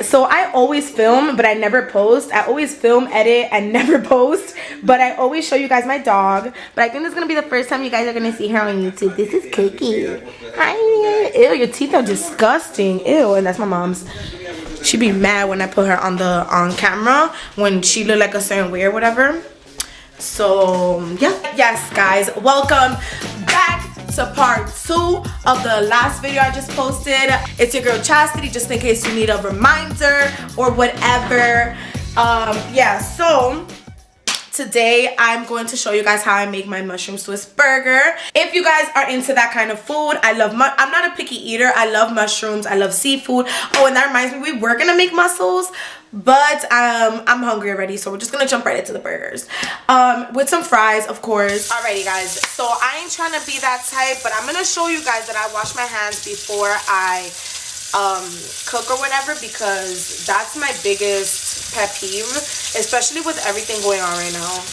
So I always film, but I never post. I always film, edit, and never post. But I always show you guys my dog. But I think this is going to be the first time you guys are going to see her on YouTube. This is Cookie. Hi. Ew, your teeth are disgusting. Ew, and that's my mom's. She'd be mad when I put her on camera when she look like a certain way or whatever. So, yeah. Yes, guys. Welcome back to part 2 of the last video I just posted. It's your girl Chastity, just in case you need a reminder or whatever. Yeah, so today I'm going to show you guys how I make my mushroom Swiss burger. If you guys are into that kind of food, I'm not a picky eater. I love mushrooms, I love seafood. Oh, and that reminds me, we were gonna make mussels, but I'm hungry already, so we're just gonna jump right into the burgers with some fries, of course. Alrighty, guys, so I ain't trying to be that type, but I'm gonna show you guys that I wash my hands before I cook or whatever, because that's my biggest pet peeve, especially with everything going on right now.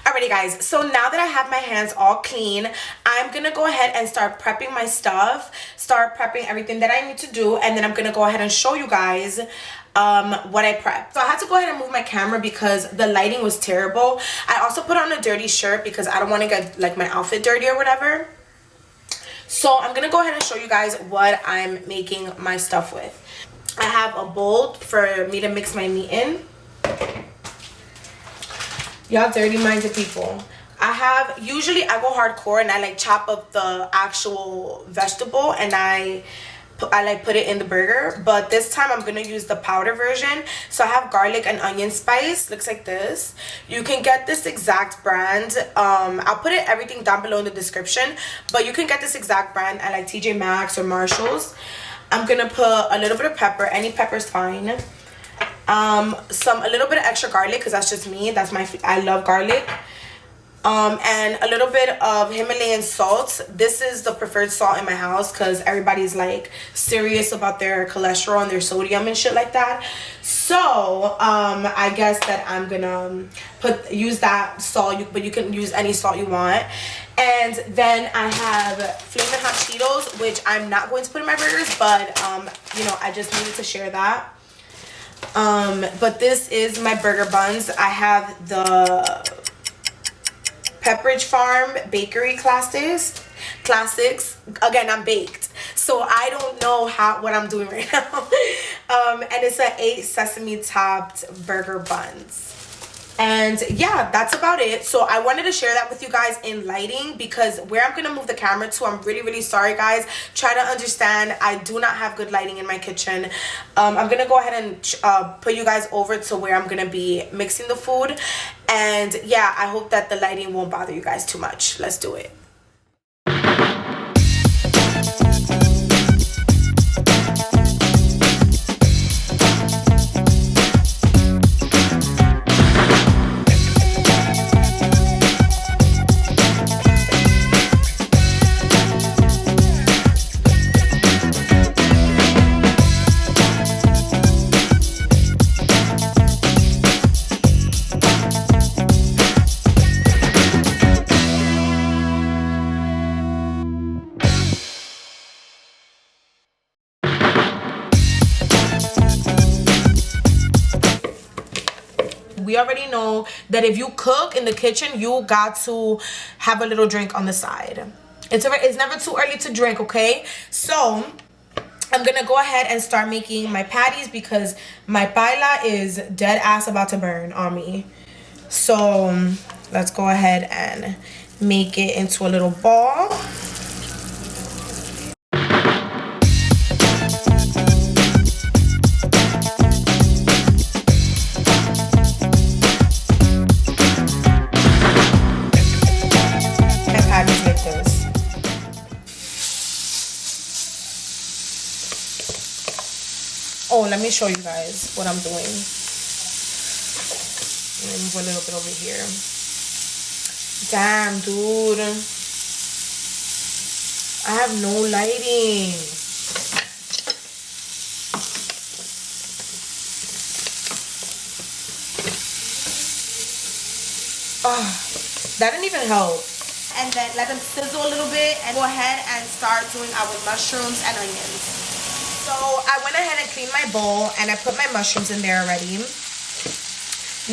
Alrighty, guys, so now that I have my hands all clean, I'm gonna go ahead and start prepping my stuff, start prepping everything that I need to do, and then I'm gonna go ahead and show you guys what I prepped. So I had to go ahead and move my camera because the lighting was terrible. I also put on a dirty shirt because I don't want to get like my outfit dirty or whatever. So I'm gonna go ahead and show you guys what I'm making my stuff with. I have a bowl for me to mix my meat in. Y'all dirty-minded people. Usually I go hardcore and I like chop up the actual vegetable and I like put it in the burger, but this time I'm gonna use the powder version. So I have garlic and onion spice, looks like this. You can get this exact brand, I'll put everything down below in the description, but you can get this exact brand at like TJ Maxx or Marshall's. I'm gonna put a little bit of pepper, any pepper's fine. A little bit of extra garlic because that's just me, I love garlic. And a little bit of Himalayan salt. This is the preferred salt in my house because everybody's like serious about their cholesterol and their sodium and shit like that. So I guess that I'm gonna use that salt, but you can use any salt you want. And then I have Flamin' Hot Cheetos, which I'm not going to put in my burgers, but you know, I just needed to share that. But this is my burger buns. I have the Pepperidge Farm Bakery Classics. Again, I'm baked, so I don't know what I'm doing right now. And it's an 8 sesame topped burger buns. And yeah, that's about it. So I wanted to share that with you guys in lighting, because where I'm gonna move the camera to, I'm really sorry, guys. Try to understand, I do not have good lighting in my kitchen. I'm gonna go ahead and put you guys over to where I'm gonna be mixing the food. And yeah, I hope that the lighting won't bother you guys too much. Let's do it. We already know that if you cook in the kitchen, you got to have a little drink on the side. It's never too early to drink, okay? So I'm gonna go ahead and start making my patties because my paella is dead ass about to burn on me. So let's go ahead and make it into a little ball. Oh, let me show you guys what I'm doing. Let me move a little bit over here. Damn, dude. I have no lighting. That didn't even help. And then let them sizzle a little bit and go ahead and start doing our mushrooms and onions. So I went ahead and cleaned my bowl and I put my mushrooms in there already.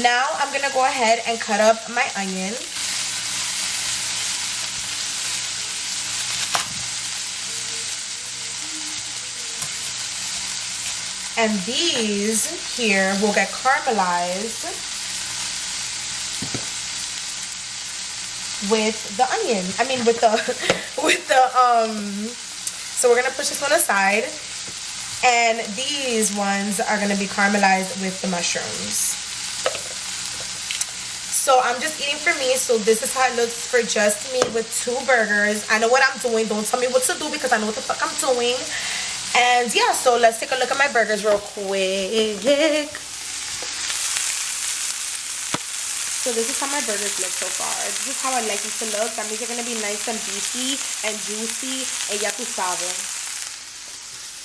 Now I'm gonna go ahead and cut up my onion. And these here will get caramelized with the onion. I mean with the so we're gonna push this one aside. And these ones are gonna be caramelized with the mushrooms. So I'm just eating for me. So this is how it looks for just me with 2 burgers. I know what I'm doing. Don't tell me what to do because I know what the fuck I'm doing. And yeah, so let's take a look at my burgers real quick. So this is how my burgers look so far. This is how I like it to look. That means they're gonna be nice and beefy and juicy. And ya tu sabes.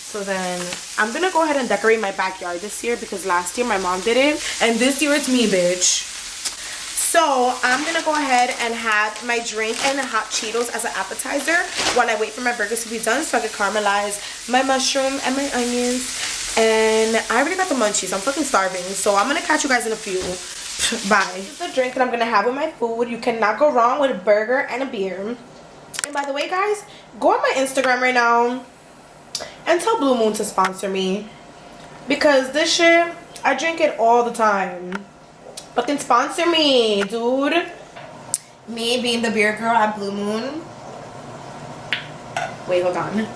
So then I'm gonna go ahead and decorate my backyard this year because last year my mom did it. And this year it's me, bitch. So I'm gonna go ahead and have my drink and hot Cheetos as an appetizer while I wait for my burgers to be done so I can caramelize my mushroom and my onions. And I already got the munchies. I'm fucking starving. So I'm gonna catch you guys in a few. Bye. This is the drink that I'm gonna have with my food. You cannot go wrong with a burger and a beer. And by the way, guys, go on my Instagram right now and tell Blue Moon to sponsor me. Because this shit, I drink it all the time. Fucking sponsor me, dude. Me being the beer girl at Blue Moon. Wait, hold on.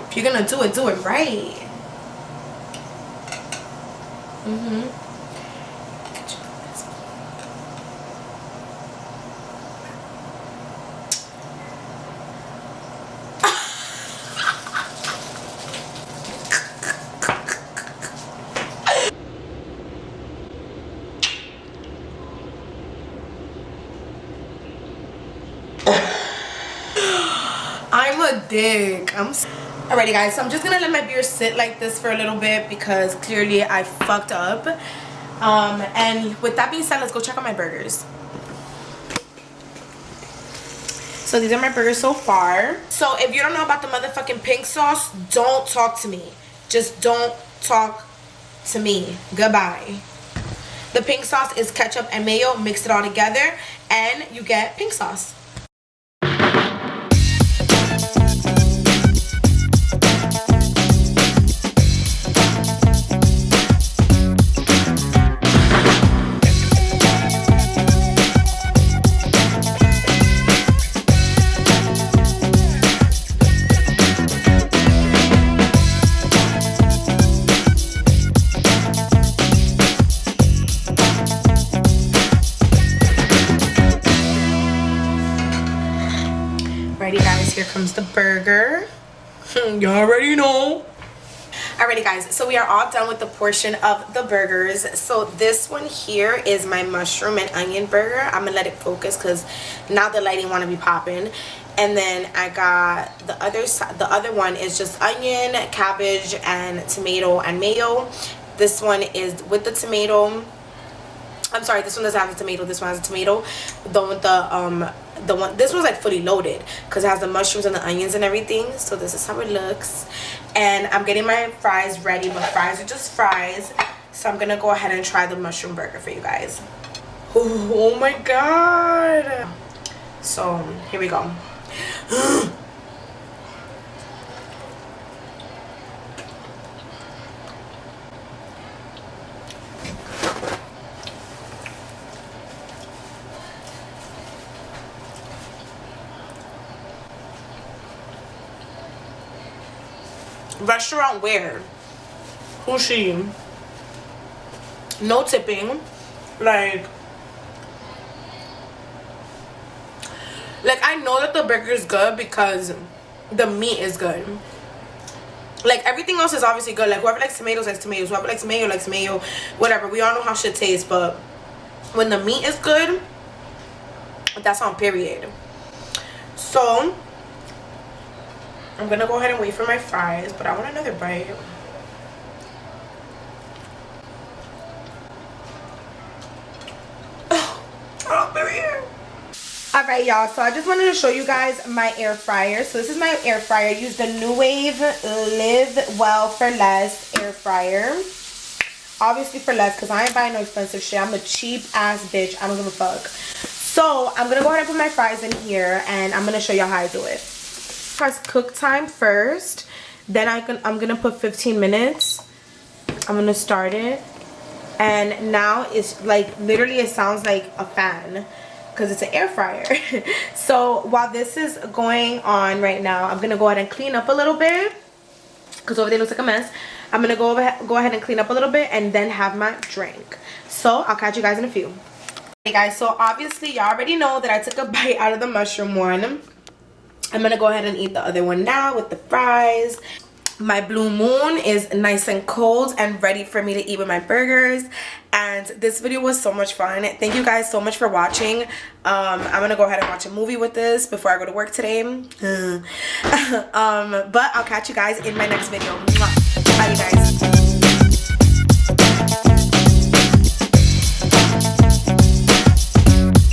If you're gonna do it right. I'm a dick. Alrighty, guys, so I'm just gonna let my beer sit like this for a little bit because clearly I fucked up. And with that being said, let's go check out my burgers. So these are my burgers so far. So if you don't know about the motherfucking pink sauce, don't talk to me. Just don't talk to me. Goodbye. The pink sauce is ketchup and mayo. Mix it all together and you get pink sauce. Alrighty, guys, here comes the burger. You already know. Alrighty, guys, so we are all done with the portion of the burgers. So this one here is my mushroom and onion burger. I'm gonna let it focus because now the lighting want to be popping. And then I got the other side. The other one is just onion, cabbage, and tomato and mayo. This one is with the tomato. I'm sorry, this one doesn't have the tomato. This one has a tomato. This one's like fully loaded because it has the mushrooms and the onions and everything. So this is how it looks. And I'm getting my fries ready, but fries are just fries. So I'm gonna go ahead and try the mushroom burger for you guys. Oh my god. So here we go. Restaurant where? Who's she? No tipping. Like I know that the burger is good because the meat is good. Like everything else is obviously good. Like whoever likes tomatoes likes tomatoes. Whoever likes mayo. Whatever. We all know how shit tastes, but when the meat is good, that's on period. So I'm gonna go ahead and wait for my fries, but I want another bite. Oh, baby. Alright y'all, so I just wanted to show you guys my air fryer. So this is my air fryer. I use the New Wave Live Well for Less air fryer. Obviously for less, because I ain't buying no expensive shit. I'm a cheap ass bitch. I don't give a fuck. So I'm gonna go ahead and put my fries in here, and I'm gonna show y'all how I do it. Press cook time first, then I'm gonna put 15 minutes. I'm gonna start it, and now it's like literally it sounds like a fan because it's an air fryer. So while this is going on right now, I'm gonna go ahead and clean up a little bit because over there looks like a mess. I'm gonna go ahead and clean up a little bit and then have my drink. So I'll catch you guys in a few. Hey guys, so obviously y'all already know that I took a bite out of the mushroom one. I'm gonna go ahead and eat the other one now with the fries. My Blue Moon is nice and cold and ready for me to eat with my burgers. And this video was so much fun. Thank you guys so much for watching. I'm gonna go ahead and watch a movie with this before I go to work today. But I'll catch you guys in my next video. Bye you guys.